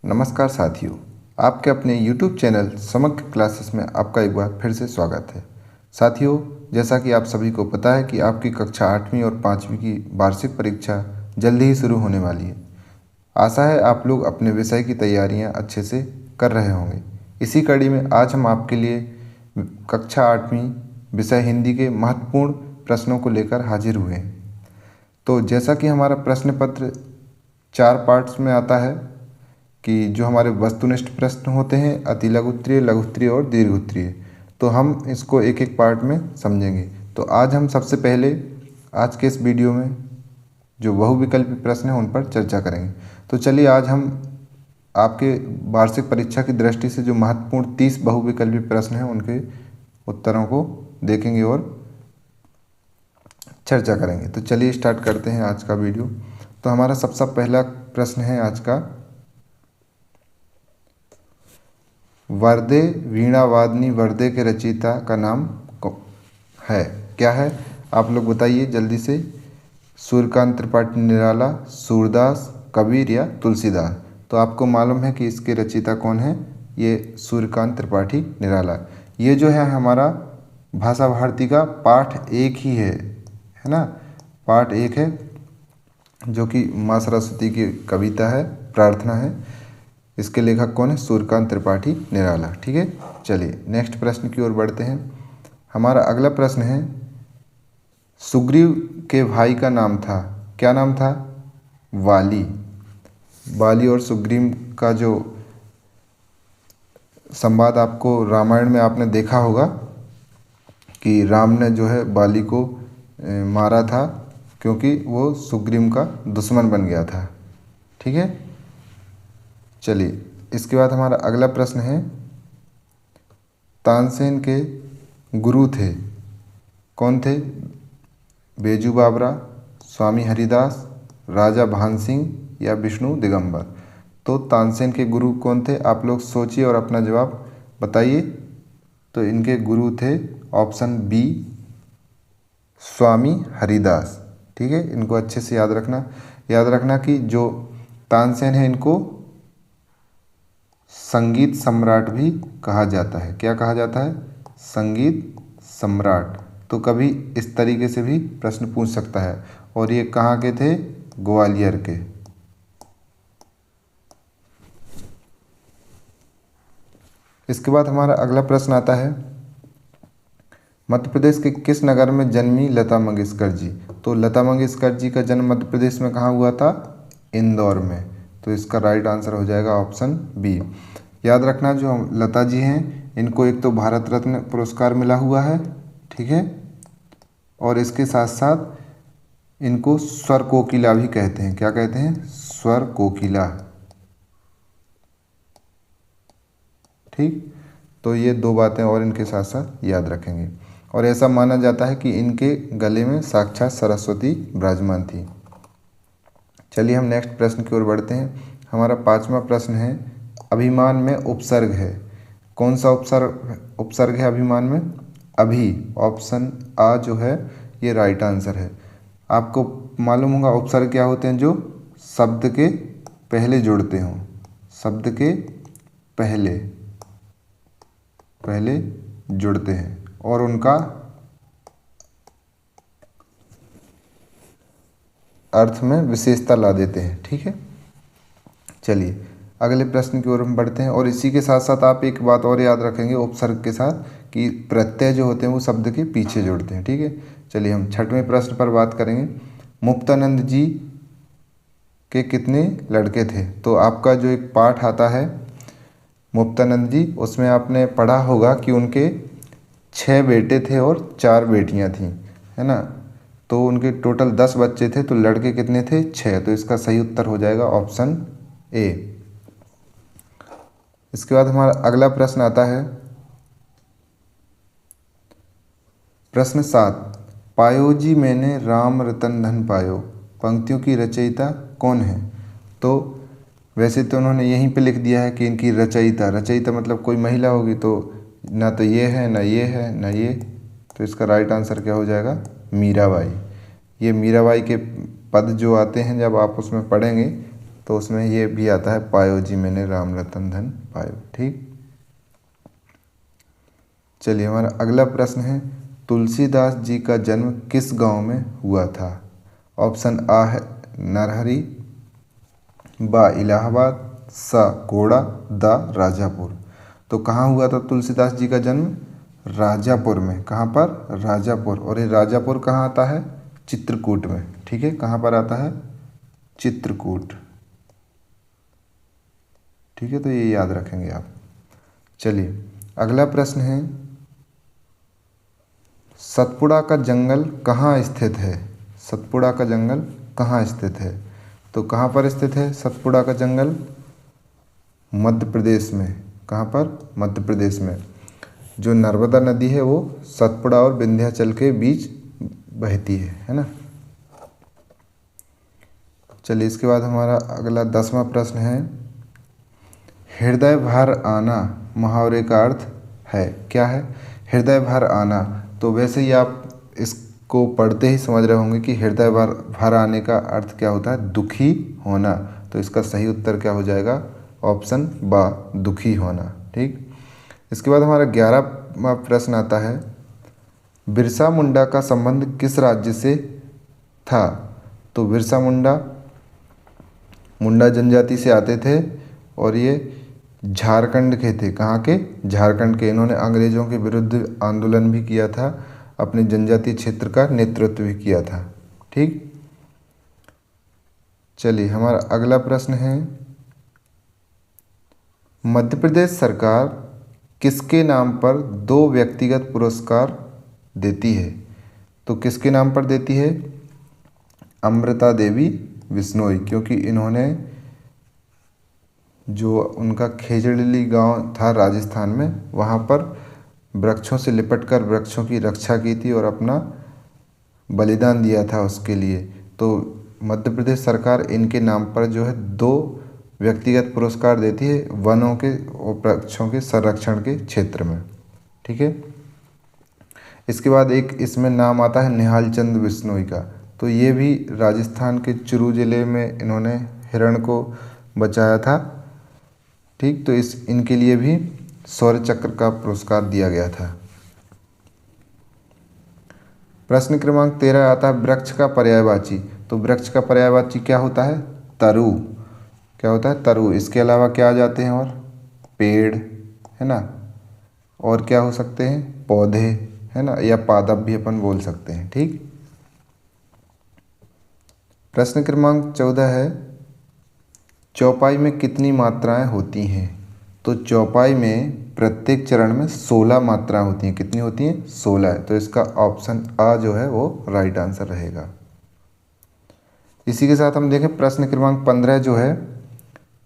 नमस्कार साथियों, आपके अपने YouTube चैनल समग्र क्लासेस में आपका एक बार फिर से स्वागत है। साथियों, जैसा कि आप सभी को पता है कि आपकी कक्षा 8वीं और 5वीं की वार्षिक परीक्षा जल्द ही शुरू होने वाली है। आशा है आप लोग अपने विषय की तैयारियां अच्छे से कर रहे होंगे। इसी कड़ी में आज हम आपके लिए कक्षा 8वीं विषय हिंदी के महत्वपूर्ण प्रश्नों को लेकर हाजिर हुए हैं। तो जैसा कि हमारा प्रश्न पत्र 4 पार्ट्स में आता है कि जो हमारे वस्तुनिष्ठ प्रश्न होते हैं अति लघु उत्तरीय, लघु उत्तरीय और दीर्घ उत्तरीय, तो हम इसको एक एक पार्ट में समझेंगे। तो आज हम सबसे पहले आज के इस वीडियो में जो बहुविकल्पी प्रश्न हैं उन पर चर्चा करेंगे। तो चलिए आज हम आपके वार्षिक परीक्षा की दृष्टि से जो महत्वपूर्ण 30 बहुविकल्पी प्रश्न हैं उनके उत्तरों को देखेंगे और चर्चा करेंगे। तो चलिए स्टार्ट करते हैं आज का वीडियो। तो हमारा सबसे पहला प्रश्न है आज का, वर्दे वीणा वादनी वर्दे के रचयिता का नाम है, क्या है? आप लोग बताइए जल्दी से। सूर्यकांत त्रिपाठी निराला, सूरदास, कबीर या तुलसीदास? तो आपको मालूम है कि इसके रचयिता कौन है? ये सूर्यकांत त्रिपाठी निराला। ये जो है हमारा भाषा भारती का पाठ 1 ही है ना? पाठ 1 है जो कि माँ सरस्वती की कविता है, प्रार्थना है। इसके लेखक कौन है? सूर्यकांत त्रिपाठी निराला। ठीक है, चलिए नेक्स्ट प्रश्न की ओर बढ़ते हैं। हमारा अगला प्रश्न है, सुग्रीव के भाई का नाम था, क्या नाम था? वाली। वाली और सुग्रीव का जो संवाद आपको रामायण में आपने देखा होगा कि राम ने जो है वाली को मारा था क्योंकि वो सुग्रीव का दुश्मन बन गया था। ठीक है, चलिए इसके बाद हमारा अगला प्रश्न है, तानसेन के गुरु थे, कौन थे? बेजू बावरा, स्वामी हरिदास, राजा भान सिंह या विष्णु दिगंबर? तो तानसेन के गुरु कौन थे? आप लोग सोचिए और अपना जवाब बताइए। तो इनके गुरु थे ऑप्शन बी, स्वामी हरिदास। ठीक है, इनको अच्छे से याद रखना कि जो तानसेन है इनको संगीत सम्राट भी कहा जाता है। क्या कहा जाता है? संगीत सम्राट। तो कभी इस तरीके से भी प्रश्न पूछ सकता है। और ये कहाँ के थे? ग्वालियर के। इसके बाद हमारा अगला प्रश्न आता है, मध्य प्रदेश के किस नगर में जन्मी लता मंगेशकर जी? तो लता मंगेशकर जी का जन्म मध्य प्रदेश में कहाँ हुआ था? इंदौर में। तो इसका राइट आंसर हो जाएगा ऑप्शन बी। याद रखना जो लता जी हैं इनको एक तो भारत रत्न पुरस्कार मिला हुआ है, ठीक है, और इसके साथ साथ इनको स्वर कोकिला भी कहते हैं। क्या कहते हैं? स्वर कोकिला। ठीक, तो ये 2 बातें और इनके साथ साथ याद रखेंगे। और ऐसा माना जाता है कि इनके गले में साक्षात सरस्वती विराजमान थी। चलिए हम नेक्स्ट प्रश्न की ओर बढ़ते हैं। हमारा 5वां प्रश्न है, अभिमान में उपसर्ग है, कौन सा उपसर्ग है अभिमान में? अभी। ऑप्शन आ जो है ये राइट आंसर है। आपको मालूम होगा उपसर्ग क्या होते हैं? जो शब्द के पहले जुड़ते हों, शब्द के पहले जुड़ते हैं और उनका अर्थ में विशेषता ला देते हैं। ठीक है, चलिए अगले प्रश्न की ओर हम बढ़ते हैं। और इसी के साथ साथ आप एक बात और याद रखेंगे उपसर्ग के साथ कि प्रत्यय जो होते हैं वो शब्द के पीछे जुड़ते हैं। ठीक है, चलिए हम 6वें प्रश्न पर बात करेंगे। मुक्तानंद जी के कितने लड़के थे? तो आपका जो एक पाठ आता है मुक्तानंद जी, उसमें आपने पढ़ा होगा कि उनके 6 बेटे थे और 4 बेटियां थीं, है ना? तो उनके टोटल 10 बच्चे थे, तो लड़के कितने थे? 6। तो इसका सही उत्तर हो जाएगा ऑप्शन ए। इसके बाद हमारा अगला प्रश्न आता है, प्रश्न 7, पायो जी मैंने राम रतन धन पायो, पंक्तियों की रचयिता कौन है? तो वैसे तो उन्होंने यहीं पे लिख दिया है कि इनकी रचयिता मतलब कोई महिला होगी, तो ना तो ये है ना ये है ना ये। तो इसका राइट आंसर क्या हो जाएगा? मीराबाई। ये मीराबाई के पद जो आते हैं जब आप उसमें पढ़ेंगे तो उसमें ये भी आता है, पायो जी मैंने राम रतन धन पायो। ठीक, चलिए हमारा अगला प्रश्न है, तुलसीदास जी का जन्म किस गांव में हुआ था? ऑप्शन आ है नरहरी, बा इलाहाबाद, सा कोड़ा, दा राजापुर। तो कहाँ हुआ था तुलसीदास जी का जन्म? राजापुर में। कहाँ पर? राजापुर। और ये राजापुर कहाँ आता है? चित्रकूट में। ठीक है, कहाँ पर आता है? चित्रकूट। ठीक है, तो ये याद रखेंगे आप। चलिए अगला प्रश्न है, सतपुड़ा का जंगल कहाँ स्थित है? सतपुड़ा का जंगल कहाँ स्थित है? तो कहाँ पर स्थित है सतपुड़ा का जंगल? मध्य प्रदेश में। कहाँ पर? मध्य प्रदेश में। जो नर्मदा नदी है वो सतपुड़ा और विंध्याचल के बीच बहती है ना। चलिए इसके बाद हमारा अगला 10वां प्रश्न है, हृदय भर आना मुहावरे का अर्थ है? क्या है हृदय भर आना? तो वैसे ही आप इसको पढ़ते ही समझ रहे होंगे कि हृदय भर आने का अर्थ क्या होता है? दुखी होना। तो इसका सही उत्तर क्या हो जाएगा? ऑप्शन बा, दुखी होना। ठीक, इसके बाद हमारा 11वां प्रश्न आता है, बिरसा मुंडा का संबंध किस राज्य से था? तो बिरसा मुंडा मुंडा जनजाति से आते थे और ये झारखंड के थे। कहाँ के? झारखंड के। इन्होंने अंग्रेज़ों के विरुद्ध आंदोलन भी किया था, अपने जनजातीय क्षेत्र का नेतृत्व भी किया था। ठीक, चलिए हमारा अगला प्रश्न है, मध्य प्रदेश सरकार किसके नाम पर 2 व्यक्तिगत पुरस्कार देती है? तो किसके नाम पर देती है? अमृता देवी बिश्नोई, क्योंकि इन्होंने जो उनका खेजड़ली गांव था राजस्थान में, वहाँ पर वृक्षों से लिपटकर वृक्षों की रक्षा की थी और अपना बलिदान दिया था उसके लिए। तो मध्य प्रदेश सरकार इनके नाम पर जो है 2 व्यक्तिगत पुरस्कार देती है वनों के और वृक्षों के संरक्षण के क्षेत्र में। ठीक है, इसके बाद एक इसमें नाम आता है निहाल चंद बिश्नोई का। तो ये भी राजस्थान के चुरू जिले में इन्होंने हिरण को बचाया था। ठीक, तो इनके लिए भी शौर्य चक्र का पुरस्कार दिया गया था। प्रश्न क्रमांक 13 आता है, वृक्ष का पर्यायवाची। तो वृक्ष का पर्यायवाची क्या होता है? तरु। क्या होता है? तरु। इसके अलावा क्या आ जाते हैं? और पेड़, है ना, और क्या हो सकते हैं? पौधे, है ना, या पादप भी अपन बोल सकते हैं। ठीक, प्रश्न क्रमांक 14 है, चौपाई में कितनी मात्राएं होती हैं? तो चौपाई में प्रत्येक चरण में 16 मात्राएं होती हैं। कितनी होती हैं? 16 है। तो इसका ऑप्शन आ जो है वो राइट आंसर रहेगा। इसी के साथ हम देखें प्रश्न क्रमांक 15 जो है,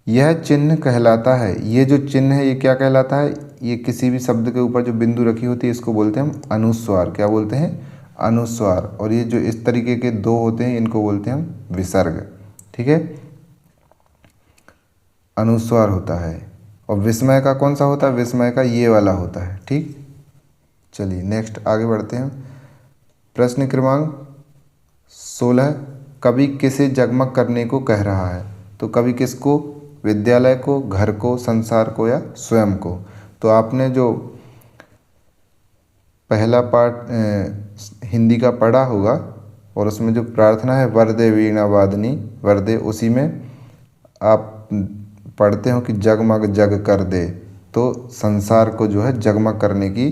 यह चिन्ह कहलाता है। ये जो चिन्ह है ये क्या कहलाता है? ये किसी भी शब्द के ऊपर जो बिंदु रखी होती है इसको बोलते हैं हम अनुस्वार। क्या बोलते हैं? अनुस्वार। और ये जो इस तरीके के 2 होते हैं इनको बोलते हैं हम विसर्ग। ठीक है, अनुस्वार होता है। और विस्मय का कौन सा होता है? विस्मय का ये वाला होता है। ठीक, चलिए नेक्स्ट आगे बढ़ते हैं। प्रश्न क्रमांक 16, कवि किसे जगमग करने को कह रहा है? तो कवि किसको? विद्यालय को, घर को, संसार को या स्वयं को? तो आपने जो पहला पार्ट हिंदी का पढ़ा होगा और उसमें जो प्रार्थना है वरदे वीणा वादनी वरदे, उसी में आप पढ़ते हो कि जगमग जग कर दे। तो संसार को जो है जगमग करने की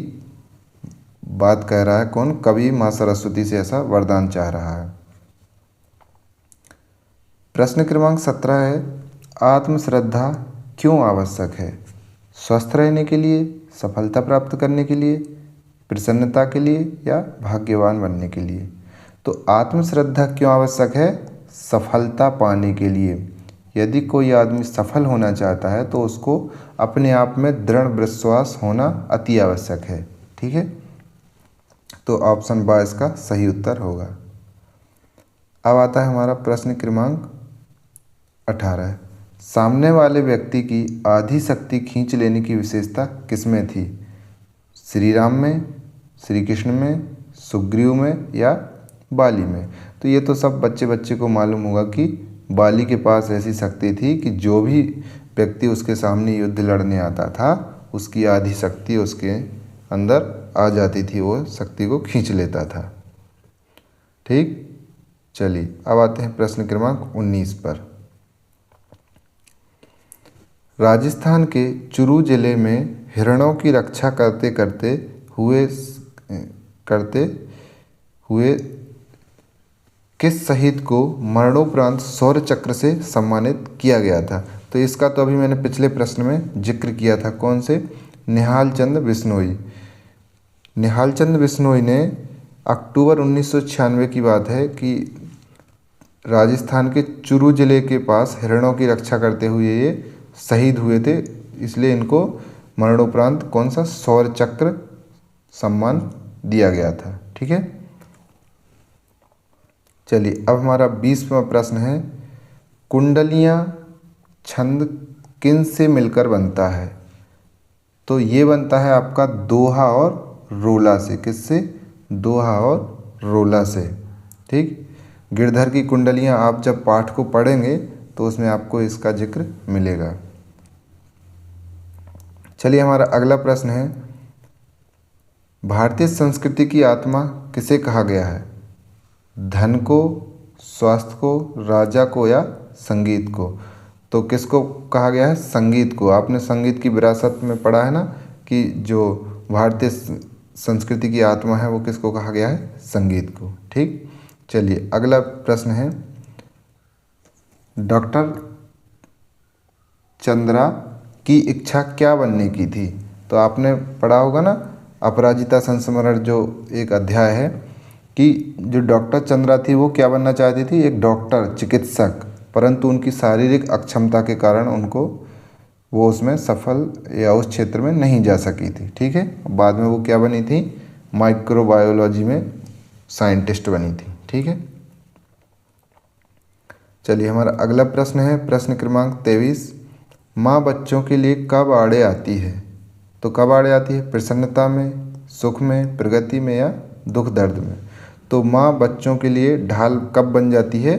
बात कह रहा है कौन? कवि माँ सरस्वती से ऐसा वरदान चाह रहा है। प्रश्न क्रमांक 17 है, आत्मश्रद्धा क्यों आवश्यक है? स्वस्थ रहने के लिए, सफलता प्राप्त करने के लिए, प्रसन्नता के लिए या भाग्यवान बनने के लिए? तो आत्मश्रद्धा क्यों आवश्यक है? सफलता पाने के लिए। यदि कोई आदमी सफल होना चाहता है तो उसको अपने आप में दृढ़ विश्वास होना अति आवश्यक है। ठीक है, तो ऑप्शन बा इसका सही उत्तर होगा। अब आता है हमारा प्रश्न क्रमांक 18, सामने वाले व्यक्ति की आधी शक्ति खींच लेने की विशेषता किसमें थी? श्री राम में, श्री कृष्ण में, सुग्रीव में या बाली में? तो ये तो सब बच्चे को मालूम होगा कि बाली के पास ऐसी शक्ति थी कि जो भी व्यक्ति उसके सामने युद्ध लड़ने आता था उसकी आधी शक्ति उसके अंदर आ जाती थी, वो शक्ति को खींच लेता था। ठीक, चलिए अब आते हैं प्रश्न क्रमांक 19 पर। राजस्थान के चुरू जिले में हिरणों की रक्षा करते हुए किस शहीद को मरणोपरांत शौर्य चक्र से सम्मानित किया गया था? तो इसका तो अभी मैंने पिछले प्रश्न में जिक्र किया था। कौन से? निहाल चंद बिश्नोई। निहाल चंद बिश्नोई ने अक्टूबर 1996 की बात है कि राजस्थान के चुरू जिले के पास हिरणों की रक्षा करते हुए ये शहीद हुए थे, इसलिए इनको मरणोपरांत कौन सा शौर्य चक्र सम्मान दिया गया था। ठीक है, चलिए अब हमारा 20वां प्रश्न है, कुंडलियाँ छंद किन से मिलकर बनता है? तो ये बनता है आपका दोहा और रोला से। किससे? दोहा और रोला से। ठीक, गिरधर की कुंडलियाँ आप जब पाठ को पढ़ेंगे तो उसमें आपको इसका जिक्र मिलेगा। चलिए हमारा अगला प्रश्न है, भारतीय संस्कृति की आत्मा किसे कहा गया है? धन को, स्वास्थ्य को, राजा को या संगीत को? तो किसको कहा गया है? संगीत को। आपने संगीत की विरासत में पढ़ा है ना कि जो भारतीय संस्कृति की आत्मा है वो किसको कहा गया है? संगीत को। ठीक, चलिए अगला प्रश्न है, डॉक्टर चंद्रा की इच्छा क्या बनने की थी? तो आपने पढ़ा होगा ना अपराजिता संस्मरण, जो एक अध्याय है कि जो डॉक्टर चंद्रा थी वो क्या बनना चाहती थी? एक डॉक्टर, चिकित्सक, परंतु उनकी शारीरिक अक्षमता के कारण वो उसमें सफल या उस क्षेत्र में नहीं जा सकी थी। ठीक है, बाद में वो क्या बनी थी? माइक्रोबायोलॉजी में साइंटिस्ट बनी थी। ठीक है, चलिए हमारा अगला प्रश्न है प्रश्न क्रमांक 23, माँ बच्चों के लिए कब आड़े आती है? तो कब आड़े आती है? प्रसन्नता में, सुख में, प्रगति में या दुख दर्द में? तो माँ बच्चों के लिए ढाल कब बन जाती है?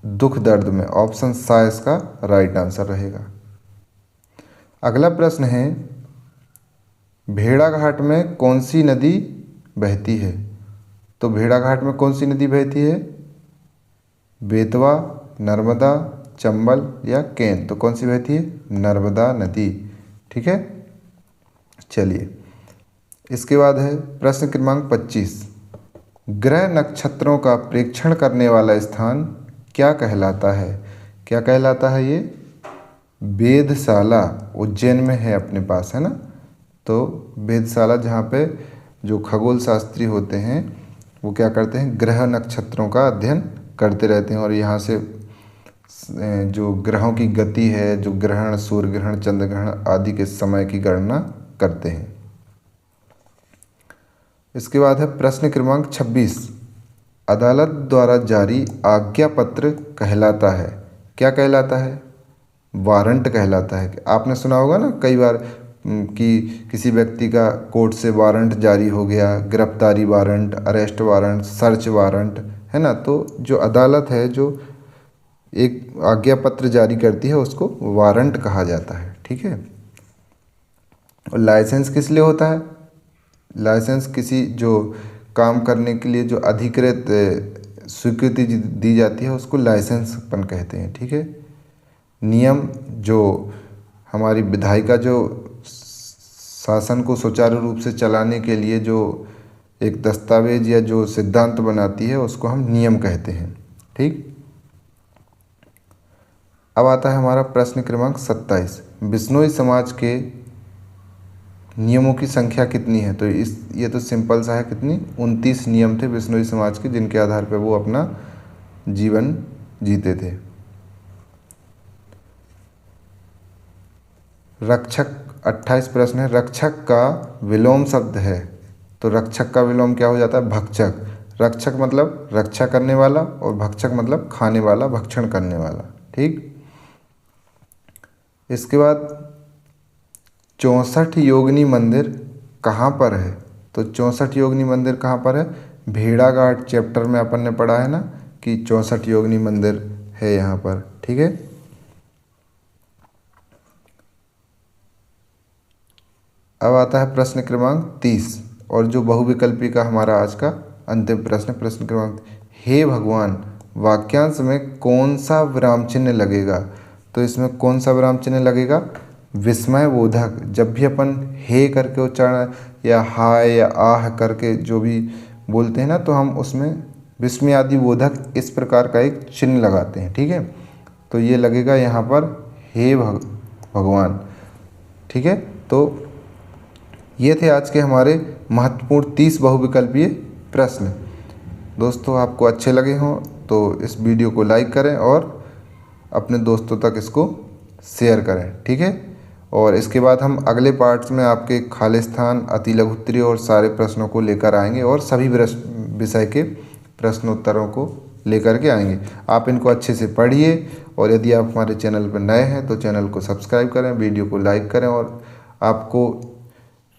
दुख दर्द में। ऑप्शन सा इसका राइट आंसर रहेगा। अगला प्रश्न है, भेड़ाघाट में कौन सी नदी बहती है? तो भेड़ाघाट में कौन सी नदी बहती है? बेतवा, नर्मदा, चंबल या केन? तो कौन सी बहती है? नर्मदा नदी। ठीक है, चलिए इसके बाद है प्रश्न क्रमांक 25, ग्रह नक्षत्रों का प्रेक्षण करने वाला स्थान क्या कहलाता है? क्या कहलाता है ये? वेधशाला। उज्जैन में है अपने पास, है ना? तो वेधशाला, जहाँ पे जो खगोल शास्त्री होते हैं वो क्या करते हैं? ग्रह नक्षत्रों का अध्ययन करते रहते हैं और यहाँ से जो ग्रहों की गति है, जो ग्रहण, सूर्य ग्रहण, चंद्र ग्रहण आदि के समय की गणना करते हैं। इसके बाद है प्रश्न क्रमांक 26, अदालत द्वारा जारी आज्ञा पत्र कहलाता है? क्या कहलाता है? वारंट कहलाता है। आपने सुना होगा ना कई बार कि किसी व्यक्ति का कोर्ट से वारंट जारी हो गया, गिरफ्तारी warrant, arrest warrant, search warrant, है ना? तो जो अदालत है जो एक आज्ञा पत्र जारी करती है उसको वारंट कहा जाता है। ठीक है, और लाइसेंस किस लिए होता है? लाइसेंस किसी जो काम करने के लिए जो अधिकृत स्वीकृति दी जाती है उसको लाइसेंस अपन कहते हैं। ठीक है, नियम, जो हमारी विधायिका जो शासन को सुचारू रूप से चलाने के लिए जो एक दस्तावेज या जो सिद्धांत बनाती है उसको हम नियम कहते हैं। ठीक, अब आता है हमारा प्रश्न क्रमांक 27, बिश्नोई समाज के नियमों की संख्या कितनी है? तो ये तो सिंपल सा है, कितनी? 29 नियम थे बिश्नोई समाज के, जिनके आधार पर वो अपना जीवन जीते थे। रक्षक, 28 प्रश्न है, रक्षक का विलोम शब्द है। तो रक्षक का विलोम क्या हो जाता है? भक्षक। रक्षक मतलब रक्षा करने वाला और भक्षक मतलब खाने वाला, भक्षण करने वाला। ठीक, इसके बाद 64 योगिनी मंदिर कहाँ पर है? तो 64 योगिनी मंदिर कहाँ पर है? भेड़ाघाट चैप्टर में अपन ने पढ़ा है ना कि 64 योगिनी मंदिर है यहाँ पर। ठीक है, अब आता है प्रश्न क्रमांक 30 और जो बहुविकल्पी का हमारा आज का अंतिम प्रश्न, प्रश्न क्रमांक, हे भगवान वाक्यांश में कौन सा विराम चिन्ह लगेगा? तो इसमें कौन सा विराम चिन्ह लगेगा? विस्मय बोधक। जब भी अपन हे करके उच्चारण या हाय या आह करके जो भी बोलते हैं ना, तो हम उसमें विस्मय आदि बोधक इस प्रकार का एक चिन्ह लगाते हैं। ठीक है, तो ये लगेगा यहाँ पर हे भगवान। ठीक है, तो ये थे आज के हमारे महत्वपूर्ण 30 बहुविकल्पीय प्रश्न। दोस्तों आपको अच्छे लगे हों तो इस वीडियो को लाइक करें और अपने दोस्तों तक इसको शेयर करें। ठीक है, और इसके बाद हम अगले पार्ट्स में आपके खालिस्तान, अति लघुत्तरीय और सारे प्रश्नों को लेकर आएंगे और सभी विषय के प्रश्नोत्तरों को लेकर के आएंगे। आप इनको अच्छे से पढ़िए और यदि आप हमारे चैनल पर नए हैं तो चैनल को सब्सक्राइब करें, वीडियो को लाइक करें और आपको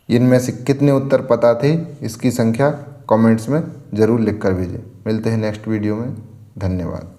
इनमें से कितने उत्तर पता थे इसकी संख्या कमेंट्स में ज़रूर लिख कर भेजें। मिलते हैं नेक्स्ट वीडियो में। धन्यवाद।